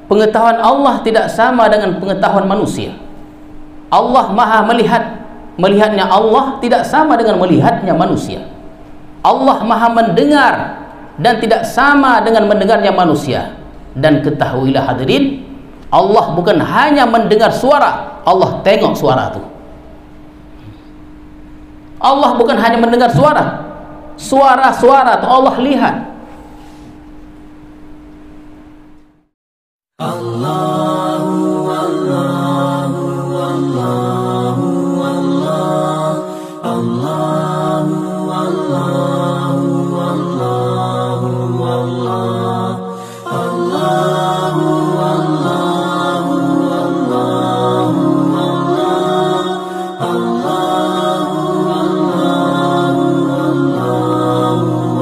pengetahuan Allah tidak sama dengan pengetahuan manusia. Allah maha melihat, melihatnya Allah tidak sama dengan melihatnya manusia. Allah maha mendengar dan tidak sama dengan mendengarnya manusia. Dan ketahuilah hadirin, Allah bukan hanya mendengar suara, Allah tengok suara itu. Allah bukan hanya mendengar suara, suara-suara itu Allah lihat. Allahu Allahu Allahu Allah, Allahu Allahu Allahu Allah, Allahu Allahu Allahu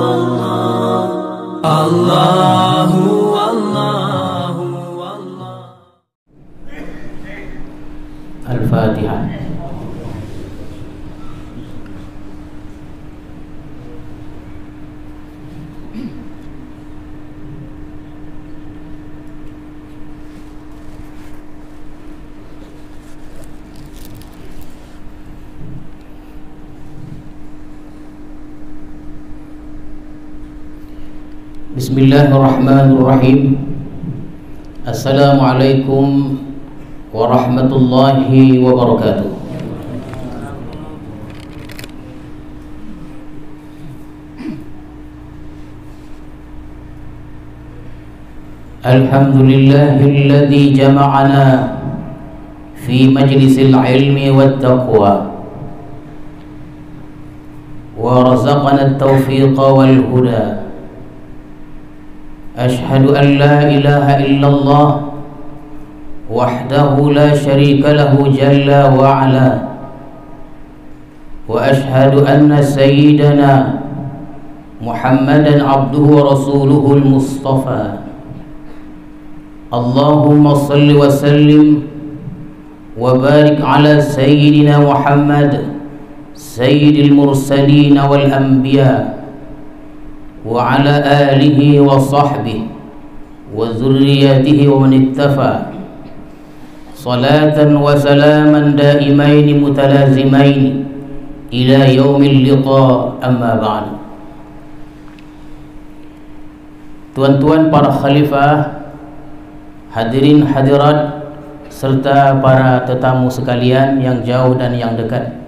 Allah, Allahu Allahu Allahu Al-Fatihah. Bismillahirrahmanirrahim. Assalamualaikum warahmatullahi wabarakatuh. Alhamdulillahilladzi jama'ana fi majlisil ilmi wat taqwa wa razaqana at-tawfiqa wal huda. Ashhadu an la ilaha illallah wahdahu la syarika lahu jalla wa ala, wa ashhadu anna sayyidana Muhammadan abduhu wa rasuluhu al-mustafa. Allahumma salli wa sallim wa barik ala sayyidina Muhammad sayyidil mursalin wal anbiya wa ala alihi wa sahbihi wa zurriyatihi wa man ittafa salatan wa salaman daimain mutalazimain ila yaumil liqa, amma ba'd. Tuan-tuan para khalifah, hadirin hadirat serta para tetamu sekalian yang jauh dan yang dekat,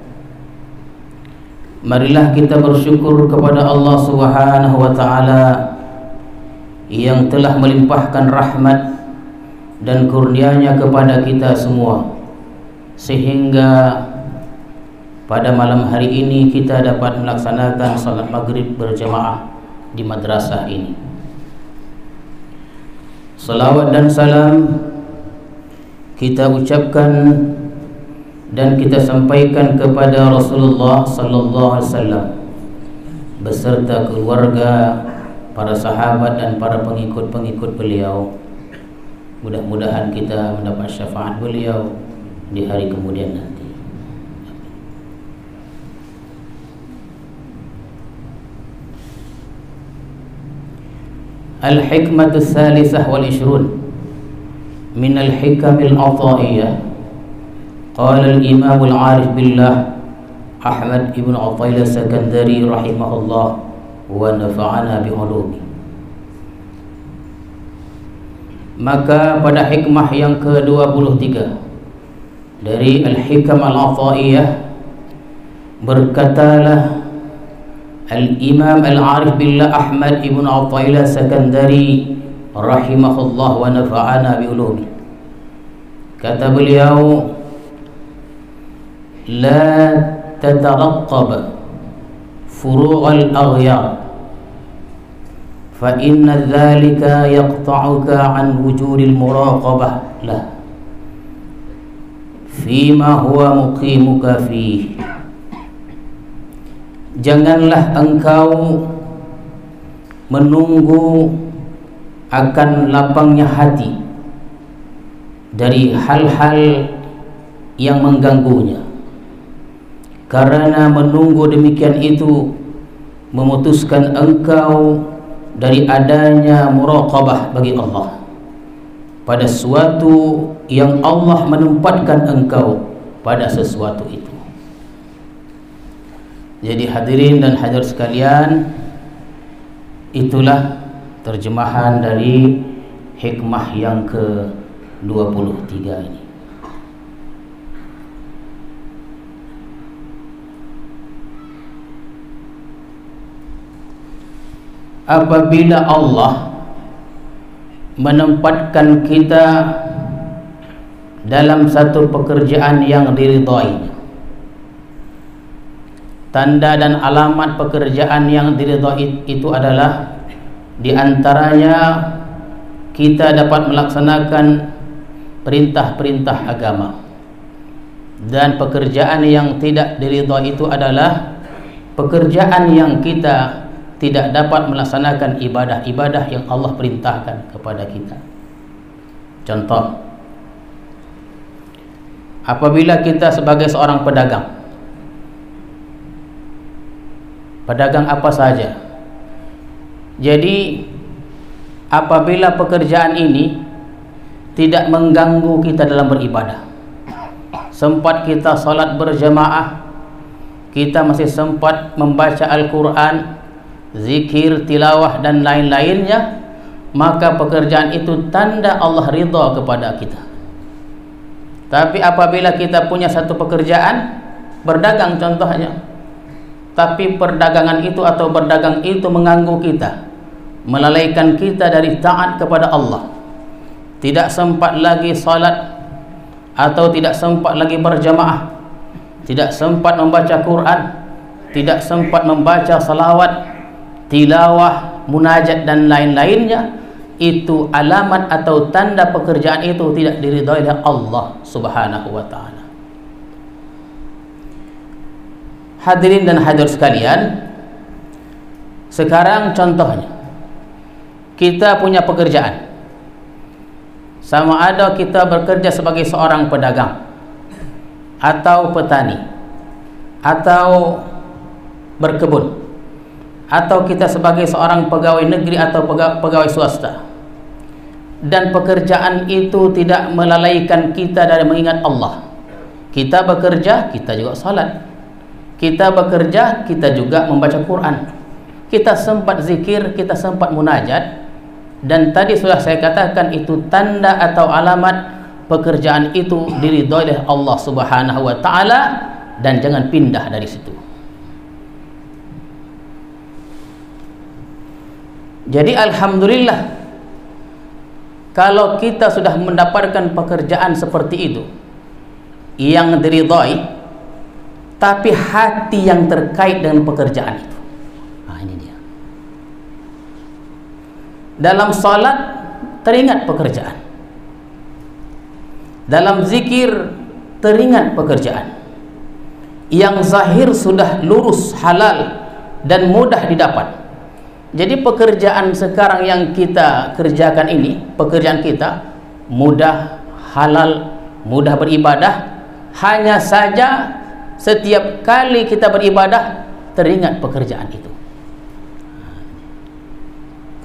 marilah kita bersyukur kepada Allah Subhanahu wa taala yang telah melimpahkan rahmat dan kurnianya kepada kita semua, sehingga pada malam hari ini kita dapat melaksanakan salat maghrib berjamaah di madrasah ini. Salawat dan salam kita ucapkan dan kita sampaikan kepada Rasulullah sallallahu alaihi wasallam beserta keluarga, para sahabat dan para pengikut-pengikut beliau. Mudah-mudahan kita mendapat syafaat beliau di hari kemudian nanti. Al-hikmatu tsalisah wal 20 min al-hikamil ataiyah. Qala al-imam al-arif billah Ahmad ibn Athaillah Sakandari rahimahullah wa nafa'ana bi ulumi. Maka pada hikmah yang ke-23 dari Al-Hikam Al-Athaiyah berkatalah Al-Imam Al-Arif Billah Ahmad ibn Athaillah Sakandari rahimahullah wa nafa'ana bi ulumi. Kata beliau, la tataraqqab furu' al-aghyar fa inna dhalika yaqta'uka an wujudil muraqabah lah fima huwa muqimuka fih. Janganlah engkau menunggu akan lapangnya hati dari hal-hal yang mengganggunya, karena menunggu demikian itu memutuskan engkau dari adanya muraqabah bagi Allah. pada sesuatu yang Allah menempatkan engkau pada sesuatu itu. Jadi hadirin dan hadirat sekalian, itulah terjemahan dari hikmah yang ke-23 ini. Apabila Allah menempatkan kita dalam satu pekerjaan yang diridhai, tanda dan alamat pekerjaan yang diridhai itu adalah di antaranya kita dapat melaksanakan perintah-perintah agama, dan pekerjaan yang tidak diridhai itu adalah pekerjaan yang kita tidak dapat melaksanakan ibadah-ibadah yang Allah perintahkan kepada kita. Contoh, apabila kita sebagai seorang pedagang apa saja, jadi apabila pekerjaan ini tidak mengganggu kita dalam beribadah, sempat kita salat berjamaah, kita masih sempat membaca Al-Quran, zikir, tilawah dan lain-lainnya, maka pekerjaan itu tanda Allah ridha kepada kita. Tapi apabila kita punya satu pekerjaan, berdagang contohnya, tapi perdagangan itu atau berdagang itu mengganggu kita, melalaikan kita dari taat kepada Allah, tidak sempat lagi salat atau tidak sempat lagi berjamaah, tidak sempat membaca Quran, tidak sempat membaca salawat, tilawah, munajat dan lain-lainnya, itu alamat atau tanda pekerjaan itu tidak diridhai oleh Allah Subhanahu wa ta'ala. Hadirin dan hadirat sekalian, sekarang contohnya kita punya pekerjaan, sama ada kita bekerja sebagai seorang pedagang atau petani atau berkebun, atau kita sebagai seorang pegawai negeri atau pegawai swasta, dan pekerjaan itu tidak melalaikan kita dari mengingat Allah. Kita bekerja, kita juga salat. Kita bekerja, kita juga membaca Quran. Kita sempat zikir, kita sempat munajat. Dan tadi sudah saya katakan itu tanda atau alamat pekerjaan itu diridhoi oleh Allah Subhanahu wa ta'ala, dan jangan pindah dari situ. Jadi alhamdulillah kalau kita sudah mendapatkan pekerjaan seperti itu yang diridhai, tapi hati yang terkait dengan pekerjaan itu. Nah, ini dia. Dalam salat teringat pekerjaan, dalam zikir teringat pekerjaan, yang zahir sudah lurus, halal dan mudah didapat. Jadi pekerjaan sekarang yang kita kerjakan ini, pekerjaan kita mudah, halal, mudah beribadah. Hanya saja setiap kali kita beribadah teringat pekerjaan itu.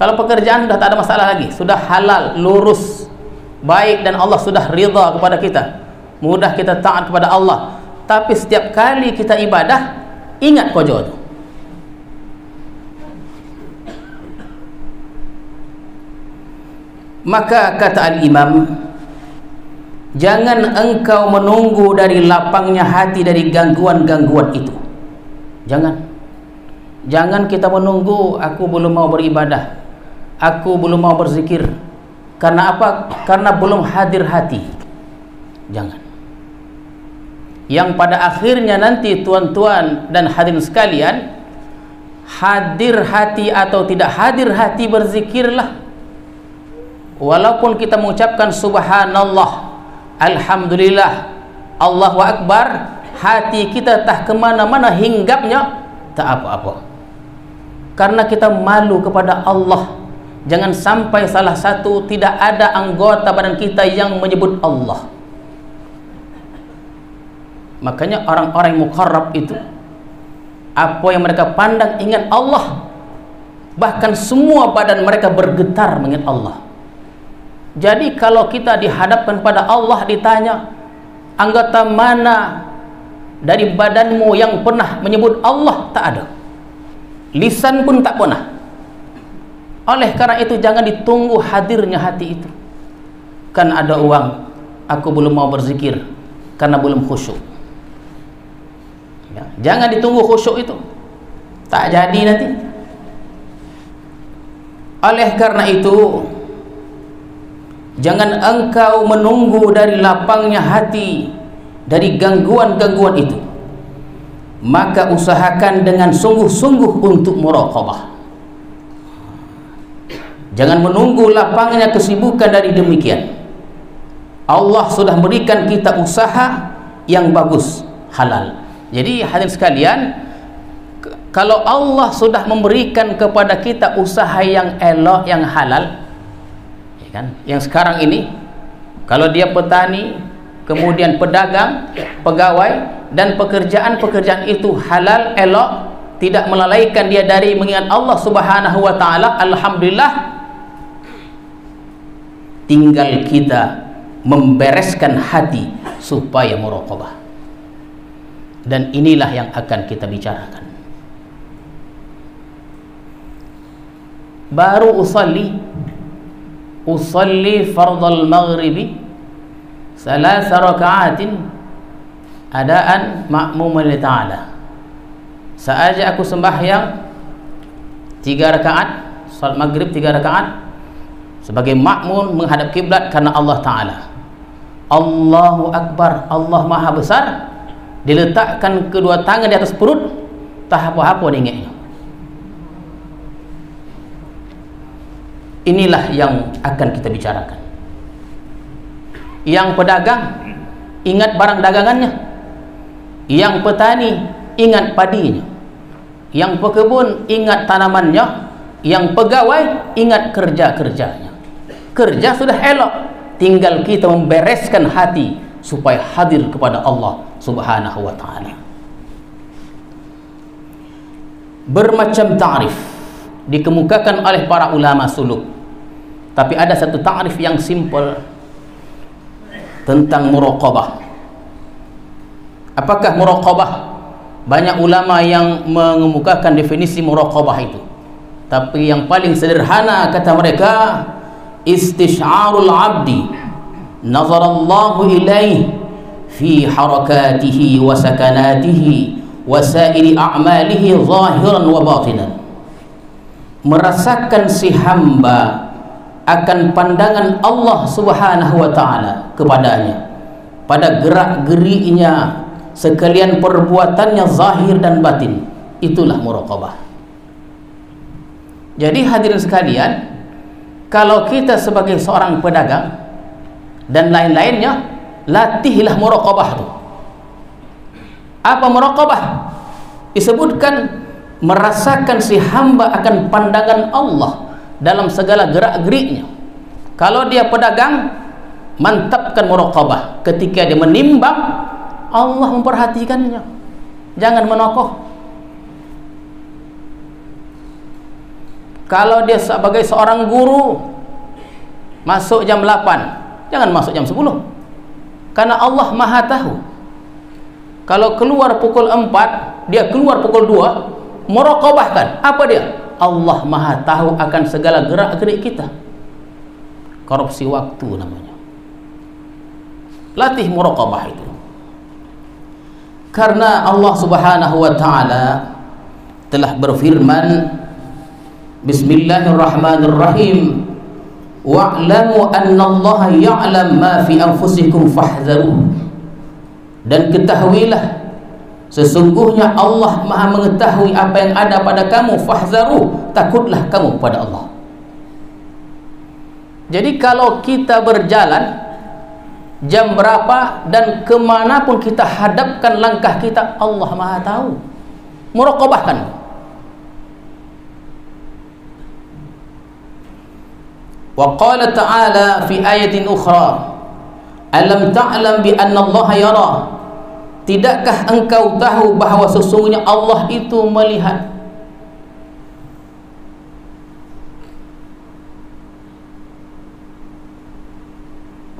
Kalau pekerjaan sudah tak ada masalah lagi, sudah halal, lurus, baik, dan Allah sudah ridha kepada kita, mudah kita taat kepada Allah. Tapi setiap kali kita ibadah, ingat kojo itu. Maka kata al-imam, jangan engkau menunggu dari lapangnya hati dari gangguan-gangguan itu. Jangan kita menunggu, aku belum mau beribadah, aku belum mau berzikir. Karena apa? Karena belum hadir hati. Jangan. Yang pada akhirnya nanti tuan-tuan dan hadirin sekalian, hadir hati atau tidak hadir hati, berzikirlah. Walaupun kita mengucapkan subhanallah, alhamdulillah, Allahu akbar, hati kita tak kemana-mana hinggapnya, tak apa-apa. Karena kita malu kepada Allah. Jangan sampai salah satu tidak ada anggota badan kita yang menyebut Allah. Makanya orang-orang yang muqarrab itu, apa yang mereka pandang ingat Allah, bahkan semua badan mereka bergetar mengingat Allah. Jadi kalau kita dihadapkan pada Allah, ditanya anggota mana dari badanmu yang pernah menyebut Allah, tak ada. Lisan pun tak pernah. Oleh karena itu jangan ditunggu hadirnya hati itu. Kan ada uang, aku belum mau berzikir karena belum khusyuk. Ya, jangan ditunggu khusyuk itu, tak jadi nanti. Oleh karena itu, jangan engkau menunggu dari lapangnya hati dari gangguan-gangguan itu, maka usahakan dengan sungguh-sungguh untuk muraqabah. Jangan menunggu lapangnya kesibukan dari demikian. Allah sudah berikan kita usaha yang bagus, halal. Jadi hadirin sekalian, kalau Allah sudah memberikan kepada kita usaha yang elok, yang halal, ya kan? Yang sekarang ini, kalau dia petani, kemudian pedagang, pegawai, dan pekerjaan-pekerjaan itu halal, elok, tidak melalaikan dia dari mengingat Allah Subhanahu wa taala, alhamdulillah. Tinggal kita membereskan hati supaya muraqabah. Dan inilah yang akan kita bicarakan. Baru usalli fardal maghribi 3 raka'atin adaan ma'muman li ta'ala. Saja aku sembahyang 3 rakaat salat maghrib, 3 rakaat sebagai makmum menghadap kiblat karena Allah Ta'ala. Allahu Akbar, Allah Maha Besar. Diletakkan kedua tangan di atas perut, tak apa-apa dengeknya. Inilah yang akan kita bicarakan. Yang pedagang, ingat barang dagangannya. Yang petani, ingat padinya. Yang pekebun, ingat tanamannya. Yang pegawai, ingat kerja-kerjanya. Kerja sudah elok, tinggal kita membereskan hati supaya hadir kepada Allah Subhanahu wa ta'ala. Bermacam ta'rif dikemukakan oleh para ulama suluk, tapi ada satu ta'rif yang simple tentang muraqabah. Apakah muraqabah? Banyak ulama yang mengemukakan definisi muraqabah itu, tapi yang paling sederhana kata mereka, istisyarul abdi nazarallahu ilaih fi harakatihi wa sakanatihi wa sairi a'malihi zahiran wa batinan. Merasakan si hamba akan pandangan Allah Subhanahu wa ta'ala kepadanya pada gerak-geriknya sekalian perbuatannya zahir dan batin. Itulah muraqabah. Jadi hadirin sekalian, kalau kita sebagai seorang pedagang dan lain-lainnya, latihlah muraqabah itu. Apa muraqabah? Disebutkan merasakan si hamba akan pandangan Allah dalam segala gerak-geriknya. Kalau dia pedagang, mantapkan muraqabah. Ketika dia menimbang, Allah memperhatikannya. Jangan menokoh. Kalau dia sebagai seorang guru, masuk jam 8, jangan masuk jam 10, karena Allah Maha tahu. Kalau keluar pukul 4, dia keluar pukul 2, muraqabahkan. Apa dia? Allah Maha tahu akan segala gerak-gerik kita. Korupsi waktu namanya. Latih muraqabah itu. Karena Allah Subhanahu wa ta'ala telah berfirman, Bismillahirrahmanirrahim, wa'lamu annallaha ya'lam ma fi anfusikum fahdharuh. Dan ketahuilah sesungguhnya Allah Maha mengetahui apa yang ada pada kamu, fahdharuh, takutlah kamu pada Allah. Jadi kalau kita berjalan jam berapa dan kemanapun kita hadapkan langkah kita, Allah Maha tahu. Muraqabahkan. Wa qala ta'ala fi ayatin ukhra, alam ta'lam bi anna Allah yara. Tidakkah engkau tahu bahawa sesungguhnya Allah itu melihat?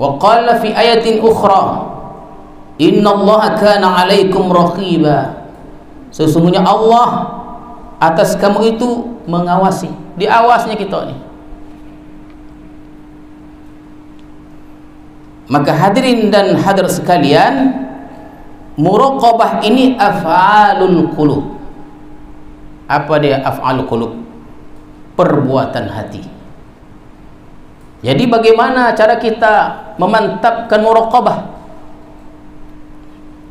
Wa qala fi ayatin ukhra, innallaha kana 'alaikum raqiba. Sesungguhnya Allah atas kamu itu mengawasi. Diawasnya kita ni. Maka hadirin dan hadir sekalian, muraqabah ini af'alul qulub. Apa dia af'alul qulub? Perbuatan hati. Jadi bagaimana cara kita memantapkan muraqabah?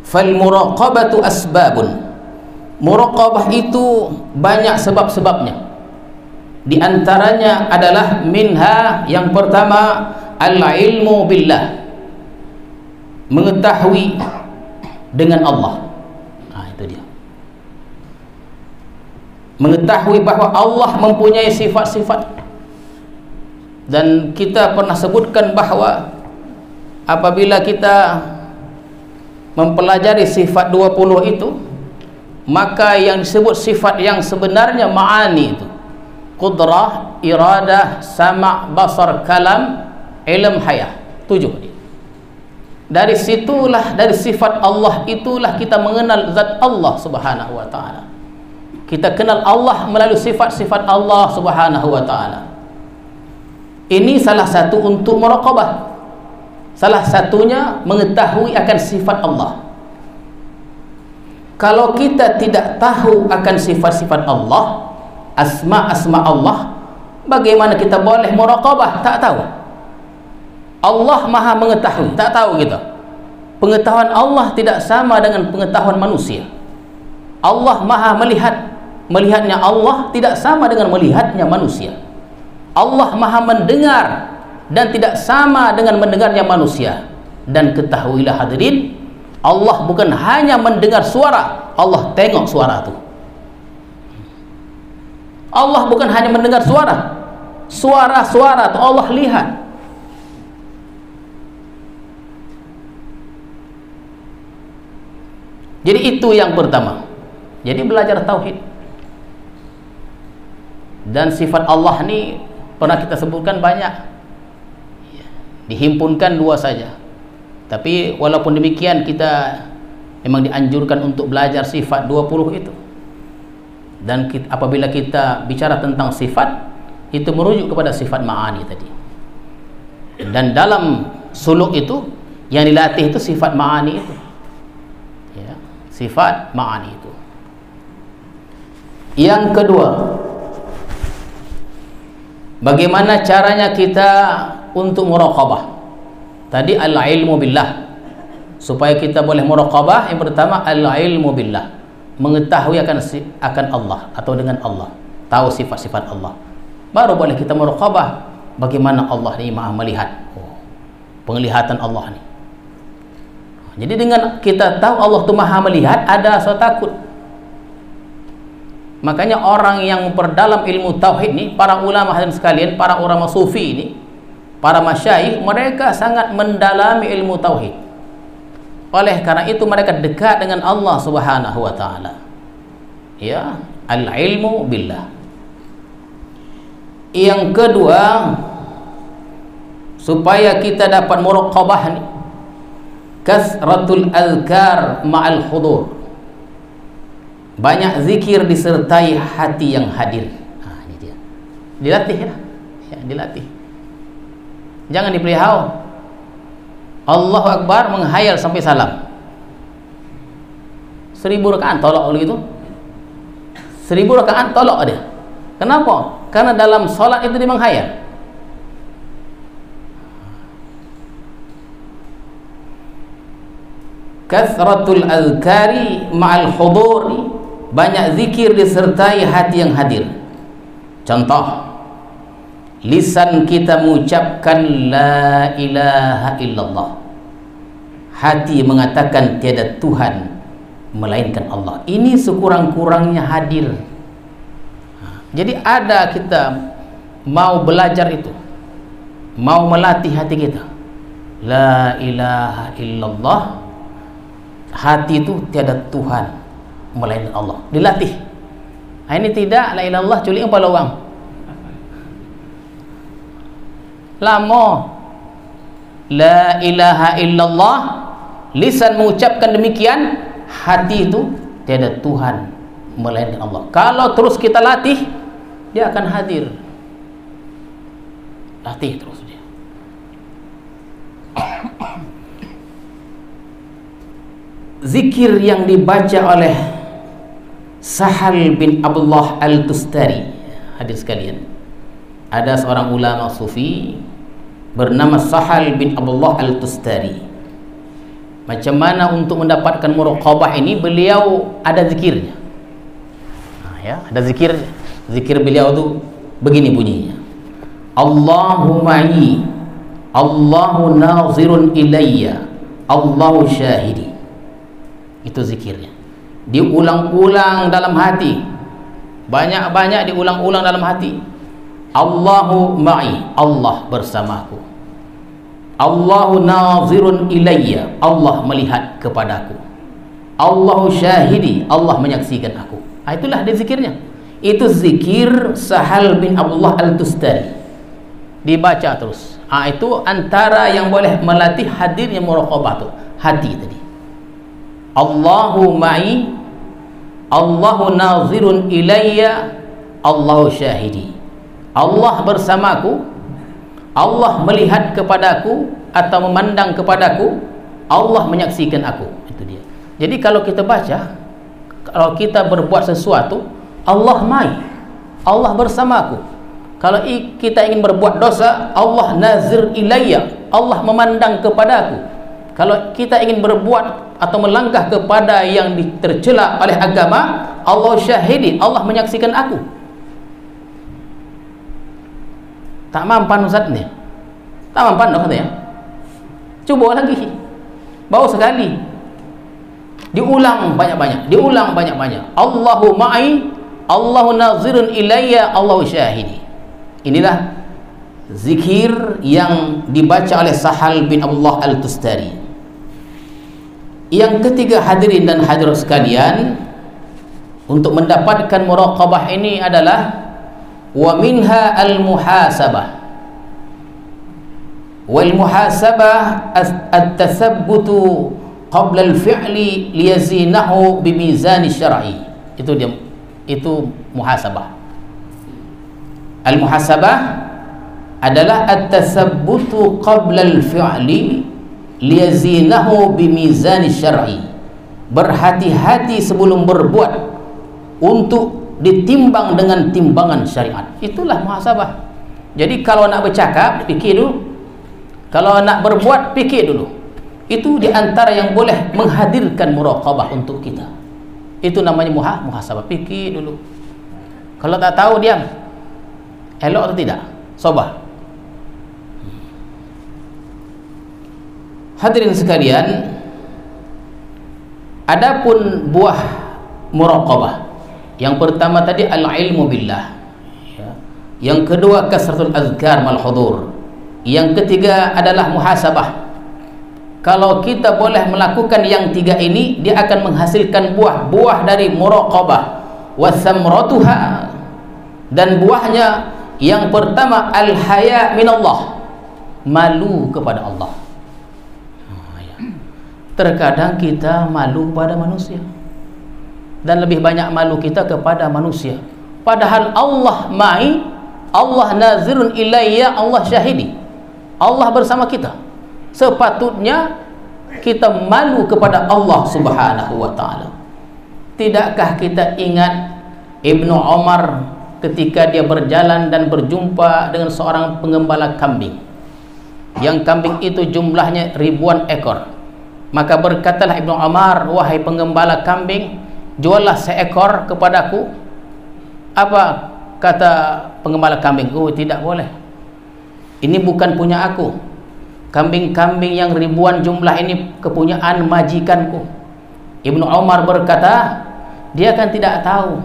Fal muraqabatu asbabun. Muraqabah itu banyak sebab-sebabnya. Di antaranya adalah minha, yang pertama al-ilmu billah, mengetahui dengan Allah. Itu dia. Mengetahui bahawa Allah mempunyai sifat-sifat. Dan kita pernah sebutkan bahawa apabila kita mempelajari sifat 20 itu, maka yang disebut sifat yang sebenarnya ma'ani itu qudrah, iradah, sama', basar, kalam, ilm, hayah. 7. Dari situlah, dari sifat Allah itulah kita mengenal zat Allah subhanahu wa ta'ala. Kita kenal Allah melalui sifat-sifat Allah subhanahu wa ta'ala. Ini salah satu untuk muraqabah. Salah satunya mengetahui akan sifat Allah. Kalau kita tidak tahu akan sifat-sifat Allah, asma-asma Allah, bagaimana kita boleh muraqabah? Tak tahu. Allah Maha mengetahui, tak tahu kita. Pengetahuan Allah tidak sama dengan pengetahuan manusia. Allah Maha melihat, melihatnya Allah tidak sama dengan melihatnya manusia. Allah Maha mendengar dan tidak sama dengan mendengarnya manusia. Dan ketahuilah hadirin, Allah bukan hanya mendengar suara, Allah tengok suara itu. Allah bukan hanya mendengar suara, suara-suara itu Allah lihat. Jadi itu yang pertama. Jadi belajar tauhid. Dan sifat Allah ni pernah kita sebutkan banyak, dihimpunkan 2 saja. Tapi walaupun demikian, kita memang dianjurkan untuk belajar sifat 20 itu. Dan apabila kita bicara tentang sifat, itu merujuk kepada sifat ma'ani tadi. Dan dalam suluk itu, yang dilatih itu sifat ma'ani itu, ya, sifat ma'ani itu. Yang kedua, bagaimana caranya kita untuk muraqabah? Tadi al-ilmu billah. Supaya kita boleh muraqabah, yang pertama al-ilmu billah, mengetahui akan Allah atau dengan Allah, tahu sifat-sifat Allah. Baru boleh kita muraqabah bagaimana Allah ni Maha melihat. Penglihatan Allah ni. Jadi dengan kita tahu Allah tu Maha melihat, ada rasa takut. Makanya orang yang memperdalam ilmu tauhid ni, para ulama hadirin sekalian, para ulama sufi ni, para masyayikh, mereka sangat mendalami ilmu tauhid. Oleh karena itu mereka dekat dengan Allah Subhanahu wa taala. Ya, al-ilmu billah. Yang kedua, supaya kita dapat muraqabah ni, kasratul azkar ma'al hudur. Banyak zikir disertai hati yang hadir. Ini dia. Dilatih ya. Ya, dilatih. Jangan dipelihau. Allahu Akbar menghayal sampai salam. 1000 rakaat tolak begitu. 1000 rakaat tolak dia. Kenapa? Karena dalam solat itu dia menghayal. Kasratul azkari ma'al huduri, banyak zikir disertai hati yang hadir. Contoh, lisan kita mengucapkan la ilaha illallah, hati mengatakan tiada Tuhan melainkan Allah. Ini sekurang-kurangnya hadir. Jadi ada kita mau belajar itu, mau melatih hati kita, la ilaha illallah, hati itu tiada Tuhan melainkan Allah, dilatih. Ini tidak la ilaha illallah culik kepala orang. la ilaha illallah, lisan mengucapkan demikian, hati itu tiada Tuhan melainkan Allah. Kalau terus kita latih, dia akan hadir. Latih terus dia. Zikir yang dibaca oleh Sahal bin Abdullah Al-Tustari, hadir sekalian, ada seorang ulama sufi bernama Sahal bin Abdullah Al-Tustari. Macam mana untuk mendapatkan muraqabah ini? Beliau ada zikirnya. Ada zikir. Zikir beliau tu begini bunyinya: Allahu ma'i, Allahu nazirun ilayya, Allahu syahidi. Itu zikirnya. Diulang-ulang dalam hati, banyak-banyak diulang-ulang dalam hati. Allahu ma'i, Allah bersamaku. Allahu nazirun ilayya, Allah melihat kepadaku. Allahu syahidi, Allah menyaksikan aku. Itulah dia zikirnya. Itu zikir Sahal bin Abdullah Al-Tustari. Dibaca terus. Itu antara yang boleh melatih hadirnya muraqabah tu, hati tadi. Allahu ma'i, Allahu nazirun ilayya, Allahu syahidi. Allah bersamaku, Allah melihat kepadaku atau memandang kepadaku, Allah menyaksikan aku. Itu dia. Jadi kalau kita baca, kalau kita berbuat sesuatu, Allah ma'i, Allah bersamaku. Kalau kita ingin berbuat dosa, Allah nazir ilayya, Allah memandang kepadaku. Kalau kita ingin berbuat atau melangkah kepada yang tercela oleh agama, Allah syahidi, Allah menyaksikan aku. Tak mampan Ustaz ni. Tak mampan dah katanya. Cuba lagi. Baru sekali. Diulang banyak-banyak. Diulang banyak-banyak. Allahu ma'i, Allahu nazirun ilayya, Allahu syahidi. Inilah zikir yang dibaca oleh Sahal bin Abdullah Al-Tustari. Yang ketiga hadirin dan hadirat sekalian, untuk mendapatkan muraqabah ini adalah wa minha al-muhasabah. Wal muhasabah at-tathabbutu qabla al-fi'li liyazinahu bi mizan syar'i. Itu dia, itu muhasabah. Al-muhasabah adalah at-tathabbutu qabla al-fi'li liyazinahu bi mizan syar'i. Berhati-hati sebelum berbuat untuk ditimbang dengan timbangan syariat. Itulah muhasabah. Jadi kalau nak bercakap, fikir dulu. Kalau nak berbuat, fikir dulu. Itu di antara yang boleh menghadirkan muraqabah untuk kita. Itu namanya muhasabah. Fikir dulu. Kalau tak tahu, diam. Elok atau tidak? Sabar. Hadirin sekalian, adapun buah muraqabah, yang pertama tadi al-ilmu billah, yang kedua kasratul azkar mal hudur, yang ketiga adalah muhasabah. Kalau kita boleh melakukan yang tiga ini, dia akan menghasilkan buah dari muraqabah. Wa thamratuha, dan buahnya yang pertama al-haya minallah, malu kepada Allah. Terkadang kita malu pada manusia, dan lebih banyak malu kita kepada manusia. Padahal Allah ma'i, Allah nazirun ilayya, Allah syahidi, Allah bersama kita. Sepatutnya kita malu kepada Allah subhanahu wa ta'ala. Tidakkah kita ingat Ibnu Umar ketika dia berjalan dan berjumpa dengan seorang pengembala kambing, yang kambing itu jumlahnya ribuan ekor. Maka berkatalah Ibnu Umar, wahai pengembala kambing, juallah seekor kepadaku. Apa kata pengembala kambing? Oh, tidak boleh, ini bukan punya aku. Kambing-kambing yang ribuan jumlah ini kepunyaan majikanku. Ibnu Umar berkata, dia kan tidak tahu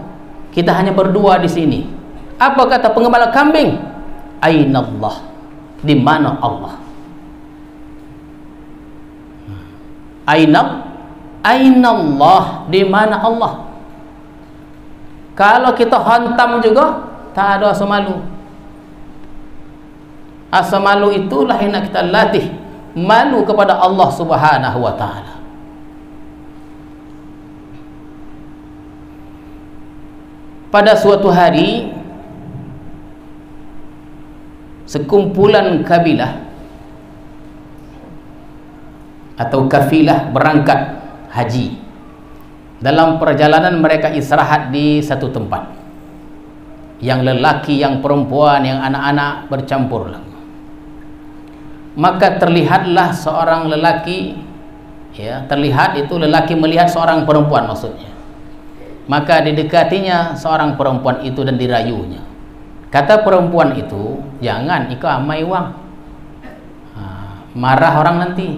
kita hanya berdua di sini. Apa kata pengembala kambing? Ainallah, di mana Allah? Ainallah, di mana Allah? Kalau kita hantam juga, tak ada asa malu. Asa malu itulah yang nak kita latih malu kepada Allah Subhanahu wa taala. Pada suatu hari, sekumpulan kabilah atau kafilah berangkat haji. Dalam perjalanan mereka istirahat di satu tempat. Yang lelaki, yang perempuan, yang anak-anak bercampur. Maka terlihatlah seorang lelaki, ya, terlihat itu lelaki melihat seorang perempuan maksudnya. Maka didekatinya seorang perempuan itu dan dirayunya. Kata perempuan itu, jangan ikut amai wang, marah orang nanti.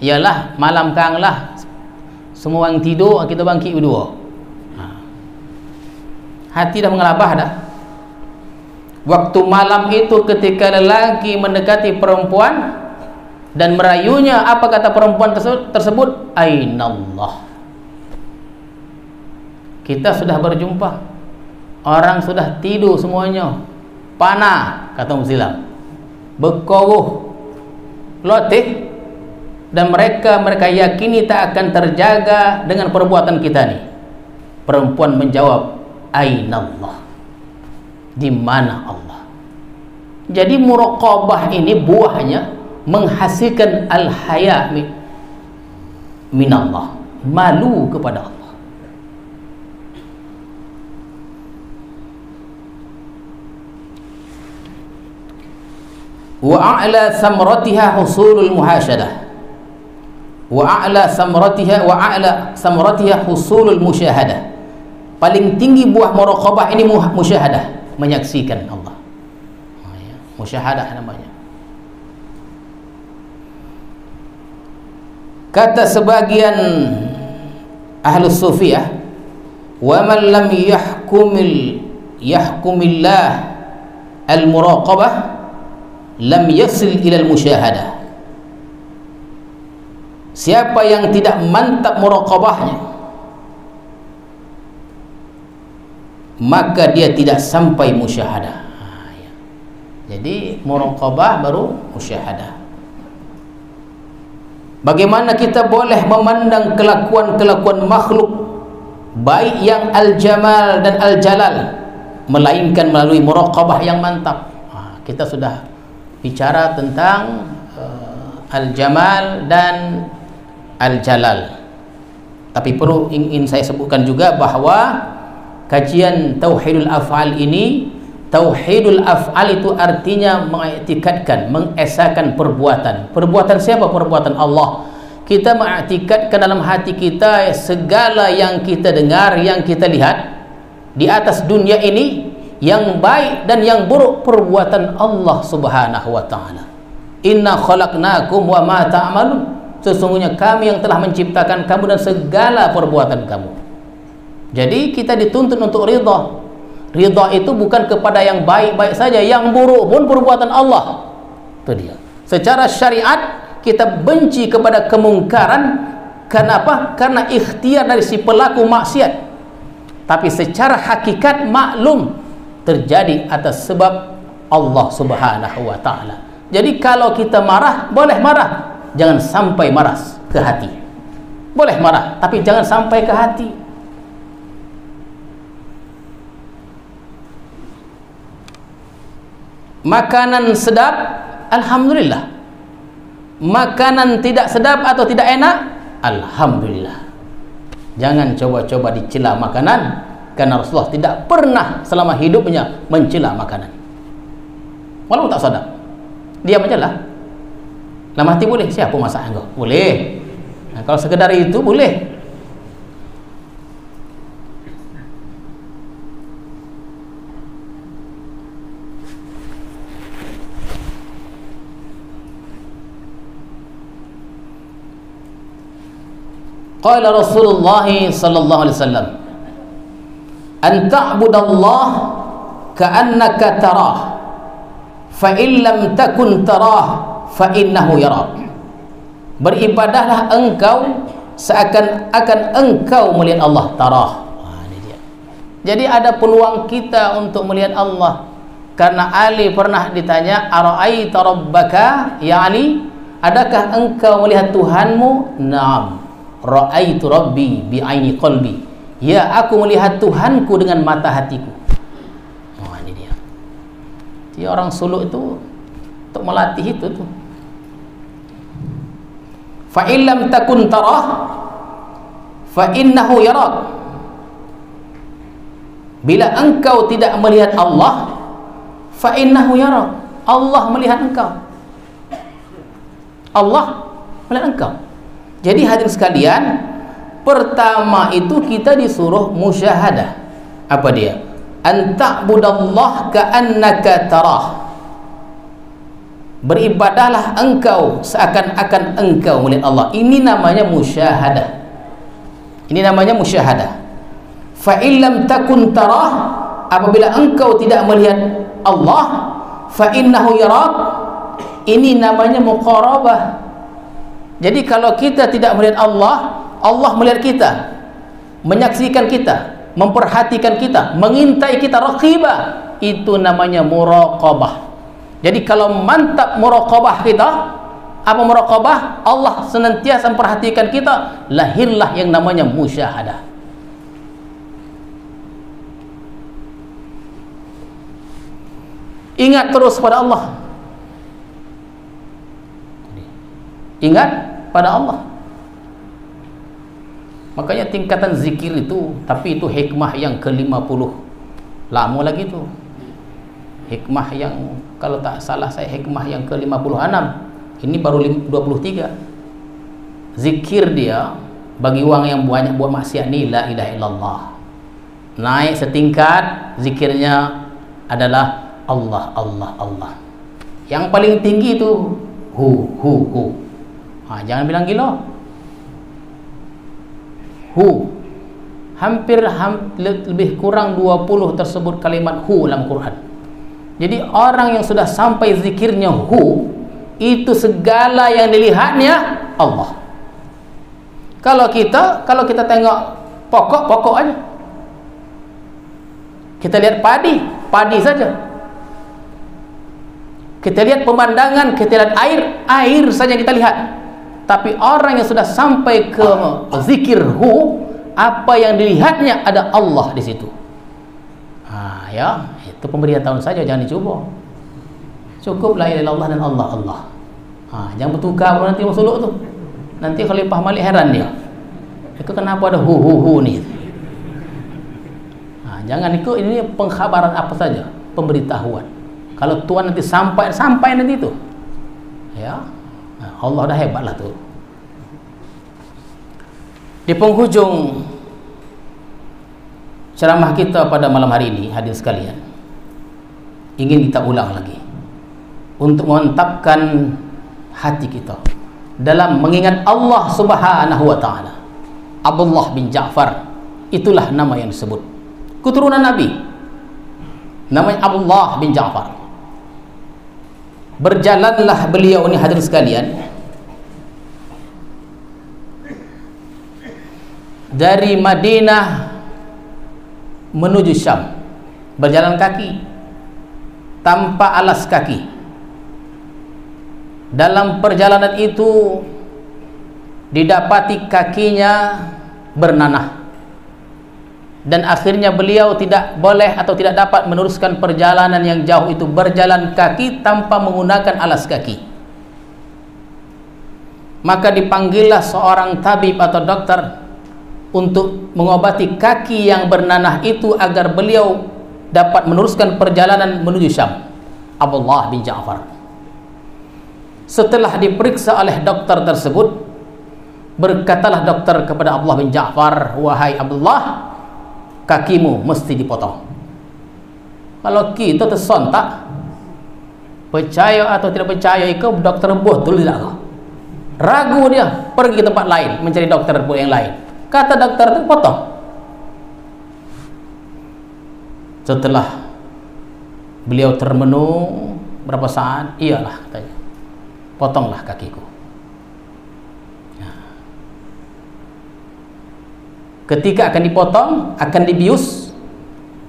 Ialah malam kang lah, semua yang tidur kita bangkit berdua. Hati dah mengelabah dah. Waktu malam itu ketika lelaki mendekati perempuan dan merayunya, apa kata perempuan tersebut? Ainallah. Kita sudah berjumpa, orang sudah tidur semuanya, panah, kata Muslim, berkoruh, lotih, dan mereka yakini tak akan terjaga dengan perbuatan kita ni. Perempuan menjawab, Ainallah, di mana Allah? Jadi muraqabah ini buahnya menghasilkan al-haya minallah, malu kepada Allah. Wa a'la samratiha husulul muhasyadah, wa a'la samratiha husulul musyahadah. Paling tinggi buah muraqabah ini musyahadah, menyaksikan Allah. Musyahadah namanya. Kata sebagian ahlus sufiyah, wa man lam yahkumillah al-muraqabah lam yasil ila al-musyahadah. Siapa yang tidak mantap muraqabahnya, maka dia tidak sampai musyahadah. Jadi muraqabah baru musyahadah. Bagaimana kita boleh memandang kelakuan-kelakuan makhluk, baik yang al-jamal dan al-jalal, melainkan melalui muraqabah yang mantap. Kita sudah bicara tentang al-jamal dan al-jalal. Tapi perlu ingin saya sebutkan juga bahwa kajian tauhidul af'al ini, tauhidul af'al itu artinya mengiktikadkan, mengesahkan perbuatan. Perbuatan siapa? Perbuatan Allah. Kita mengiktikadkan dalam hati kita segala yang kita dengar, yang kita lihat di atas dunia ini, yang baik dan yang buruk, perbuatan Allah Subhanahu wa taala. Inna khalaqnakum wa ma ta'malun. Sesungguhnya kami yang telah menciptakan kamu dan segala perbuatan kamu. Jadi kita dituntut untuk ridha. Ridha itu bukan kepada yang baik-baik saja, yang buruk pun perbuatan Allah. Itu dia. Secara syariat kita benci kepada kemungkaran. Kenapa? Karena ikhtiar dari si pelaku maksiat. Tapi secara hakikat maklum terjadi atas sebab Allah Subhanahu wa taala. Jadi kalau kita marah, boleh marah, jangan sampai marah ke hati. Boleh marah, tapi jangan sampai ke hati. Makanan sedap, alhamdulillah. Makanan tidak sedap atau tidak enak, alhamdulillah. Jangan coba-coba dicela makanan, karena Rasulullah tidak pernah selama hidupnya mencela makanan. Walaupun tak sedap, diam aja lah. Dalam hati boleh, siapa masak engkau? Boleh. Nah, kalau sekedar itu boleh. Qala Rasulullah sallallahu alaihi wasallam, an ta'budallah ka'annaka tarah, fa in lam takun tarah fa innahu yarak. Beribadahlah engkau seakan-akan engkau melihat Allah. Tarah. Ini dia. Jadi ada peluang kita untuk melihat Allah. Karena Ali pernah ditanya, ara'aita rabbaka, yani adakah engkau melihat Tuhanmu? Naam, ra'aitu rabbi bi'aini qalbi. Ya, aku melihat Tuhanku dengan mata hatiku. Oh, ini dia. Jadi orang suluk itu untuk melatih itu tuh. Fa illam takun tarah fa innahu yarak. Bila engkau tidak melihat Allah, fa innahu yarak. Allah melihat engkau. Allah melihat engkau. Jadi hadirin sekalian, pertama itu kita disuruh musyahadah. Apa dia? An ta'budallah ka'annaka tarah. Beribadahlah engkau seakan-akan engkau melihat Allah. Ini namanya musyahadah. Ini namanya musyahadah. Fa illam takun tarah, apabila engkau tidak melihat Allah, fa innahu yarak. Ini namanya muqarabah. Jadi kalau kita tidak melihat Allah, Allah melihat kita, menyaksikan kita, memperhatikan kita, mengintai kita, raqibah. Itu namanya muraqabah. Jadi kalau mantap muraqabah kita, apa muraqabah? Allah senantiasa memperhatikan kita, lahirlah yang namanya musyahadah. Ingat terus pada Allah. Ingat pada Allah. Makanya tingkatan zikir itu, tapi itu hikmah yang ke-50. Lama lagi tu. Hikmah yang, kalau tak salah saya, hikmah yang ke-56. Ini baru 23. Zikir dia bagi orang yang banyak buat maksiat ni, la ilaha illallah. Naik setingkat, zikirnya adalah Allah, Allah, Allah. Yang paling tinggi itu hu. Jangan bilang gila. Hampir lebih kurang 20 tersebut kalimat hu dalam Quran. Jadi orang yang sudah sampai zikirnya hu, itu segala yang dilihatnya Allah. Kalau kita tengok pokok aja. Kita lihat padi saja. Kita lihat pemandangan, kita lihat air saja kita lihat. Tapi orang yang sudah sampai ke zikir hu, apa yang dilihatnya ada Allah di situ. Ya, itu pemberitahuan saja, jangan dicoba. Cukup la ilaha illallah dan Allah. Jangan bertukar nanti masuluk tu. Nanti Khalifah Malik heran dia. Itu kenapa ada hu ni? Jangan ikut, ini pengkhabaran apa saja, pemberitahuan. Kalau Tuhan nanti sampai nanti itu, ya, Allah dah hebatlah tu. Di penghujung ceramah kita pada malam hari ini, hadirin sekalian, ingin kita ulang lagi untuk memantapkan hati kita dalam mengingat Allah Subhanahu wa taala. Abdullah bin Ja'far, itulah nama yang disebut, keturunan Nabi, namanya Abdullah bin Ja'far. Berjalanlah beliau ini, hadirin sekalian, dari Madinah menuju Syam, berjalan kaki tanpa alas kaki. Dalam perjalanan itu didapati kakinya bernanah, dan akhirnya beliau tidak boleh atau tidak dapat meneruskan perjalanan yang jauh itu, berjalan kaki tanpa menggunakan alas kaki. Maka dipanggillah seorang tabib atau dokter untuk mengobati kaki yang bernanah itu agar beliau dapat meneruskan perjalanan menuju Syam. Abdullah bin Ja'far, setelah diperiksa oleh dokter tersebut, berkatalah dokter kepada Abdullah bin Ja'far, wahai Abdullah, kakimu mesti dipotong. Kalau kita tersontak, percaya atau tidak percaya, itu dokter betul tidak? Ragu dia, pergi ke tempat lain mencari dokter yang lain. Kata dokter itu potong. Setelah beliau termenung berapa saat, iyalah katanya, potonglah kakiku. Ketika akan dipotong, akan dibius,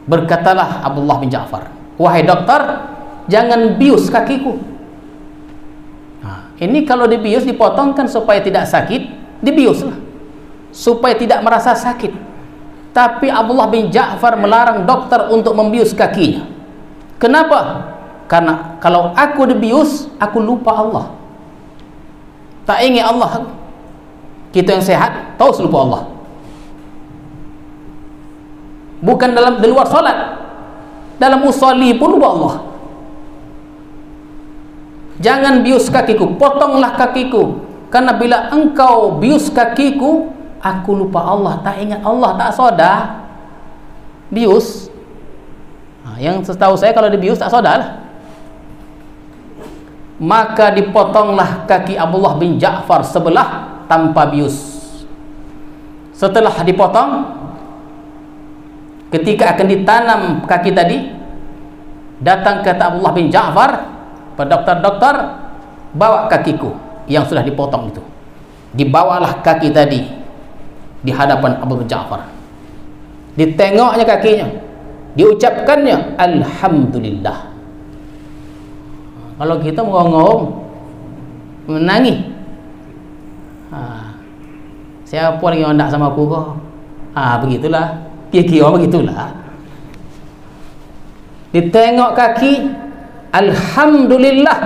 berkatalah Abdullah bin Ja'far, wahai dokter, jangan bius kakiku. Ini kalau dibius, dipotongkan supaya tidak sakit, dibiuslah supaya tidak merasa sakit. Tapi Abdullah bin Ja'far melarang dokter untuk membius kakinya. Kenapa? Karena kalau aku dibius, aku lupa Allah, tak ingat Allah. Kita yang sehat tahu lupa Allah, bukan di luar solat, dalam usolli pun lupa Allah. Jangan bius kakiku, potonglah kakiku, karena bila engkau bius kakiku, aku lupa Allah, tak ingat Allah, tak soda bius. Yang setahu saya kalau dibius tak soda lah. Maka dipotonglah kaki Abdullah bin Ja'far sebelah tanpa bius. Setelah dipotong, ketika akan ditanam kaki tadi, datang kata Abdullah bin Ja'far pada dokter-dokter, bawa kakiku yang sudah dipotong itu. Dibawalah kaki tadi di hadapan Abu Ja'far, ditengoknya kakinya, diucapkannya Alhamdulillah. Kalau kita ngomong menangis, siapa lagi yang hendak sama aku kok? Begitulah, kira-kira begitulah. Ditengok kaki, Alhamdulillah.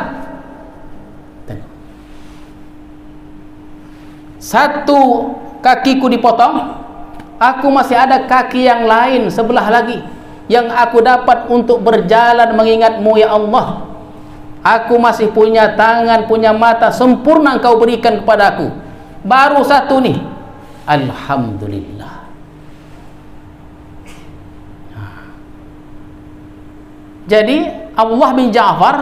Satu kakiku dipotong, aku masih ada kaki yang lain sebelah lagi yang aku dapat untuk berjalan mengingatmu ya Allah. Aku masih punya tangan, punya mata, sempurna engkau berikan kepadaku. Baru satu nih, Alhamdulillah. Jadi Abdullah bin Ja'far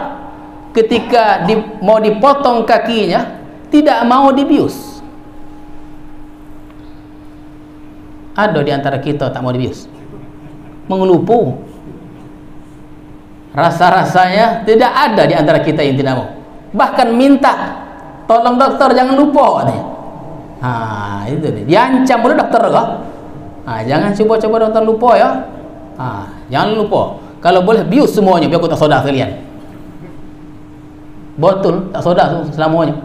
ketika mau dipotong kakinya, tidak mau dibius. Ada di antara kita tak mau dibius, mengelupu. Rasa-rasanya tidak ada di antara kita yang tidak mau. Bahkan minta, tolong dokter jangan lupa katanya. Itu dia. Diancam oleh dokter kok. Jangan coba-coba dokter lupa ya. Jangan lupa. Kalau boleh bius semuanya biar aku tak soda sekalian. Betul, tak soda selamanya.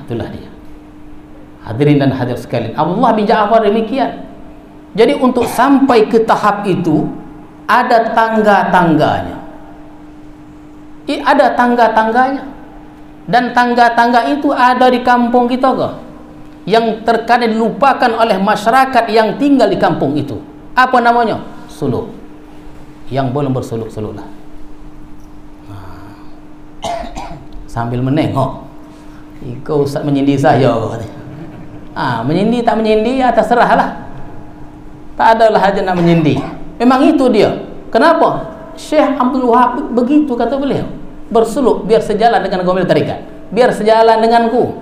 Itulah dia. Hadirin dan hadir sekalian, Abdullah bin Ja'far demikian. Jadi untuk sampai ke tahap itu ada tangga-tangganya. Ada tangga-tangganya. Dan tangga-tangga itu ada di kampung kita kok, yang terkadang dilupakan oleh masyarakat yang tinggal di kampung itu. Apa namanya? Suluk. Yang belum bersuluk-suluk lah. Sambil menengok, kau Ustaz menyindir saya katanya. Menyindir tak menyindir ya terserah lah. Tak adalah hajat nak menyindir. Memang itu dia. Kenapa? Syekh Abdul Wahab begitu kata beliau. Bersuluk biar sejalan dengan gomil tarikat, biar sejalan denganku.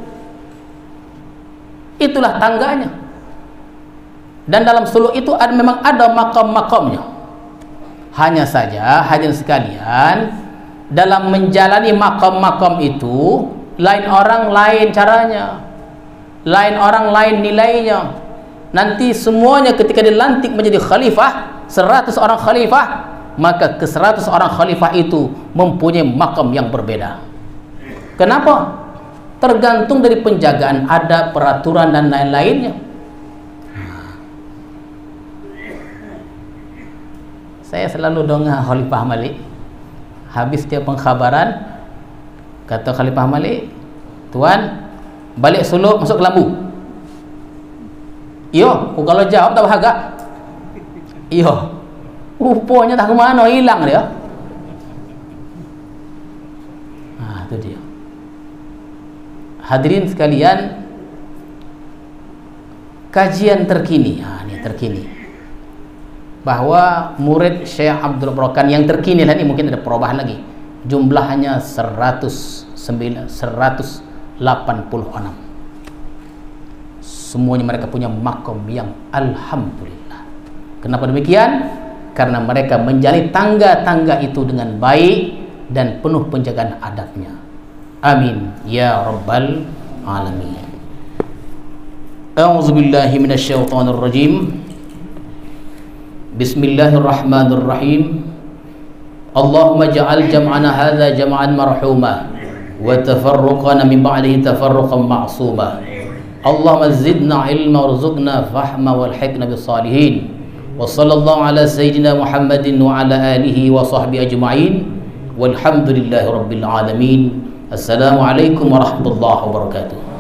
Itulah tangganya. Dan dalam suluk itu memang ada makam-makamnya. Hanya saja hadirin sekalian, dalam menjalani makam-makam itu, lain orang lain caranya, lain orang lain nilainya. Nanti semuanya ketika dilantik menjadi khalifah, 100 orang khalifah, maka ke 100 orang khalifah itu mempunyai makam yang berbeda. Kenapa? Tergantung dari penjagaan adab, peraturan dan lain-lainnya. Saya selalu dengar Khalifah Malik, habis dia pengkhabaran, kata Khalifah Malik, tuan balik suluk masuk ke lambu. Iyo, kalau jawab tak bahagia. Iyo, rupanya tak kemana, hilang dia. Itu dia. Hadirin sekalian, kajian terkini, ini terkini, bahwa murid Syekh Abdul Brokan yang terkini lah, ini mungkin ada perubahan lagi, jumlahnya 186. Semuanya mereka punya makam yang alhamdulillah. Kenapa demikian? Karena mereka menjalani tangga-tangga itu dengan baik dan penuh penjagaan adabnya. Amin ya rabbal alamin. A'udzubillahi minasyaitonir rajim. Bismillahirrahmanirrahim. Allahumma ja'al jam'ana hadha jam'an marhumah wa tafarruqana min ba'dihi tafarruqan ma'sumah. Allahumma zidna ilma warzuqna fahma walhiqna bis salihin. Wa sallallahu ala sayyidina Muhammadin wa ala alihi wa sahbihi ajma'in. Walhamdulillahi rabbil alamin. Assalamualaikum warahmatullahi wabarakatuh.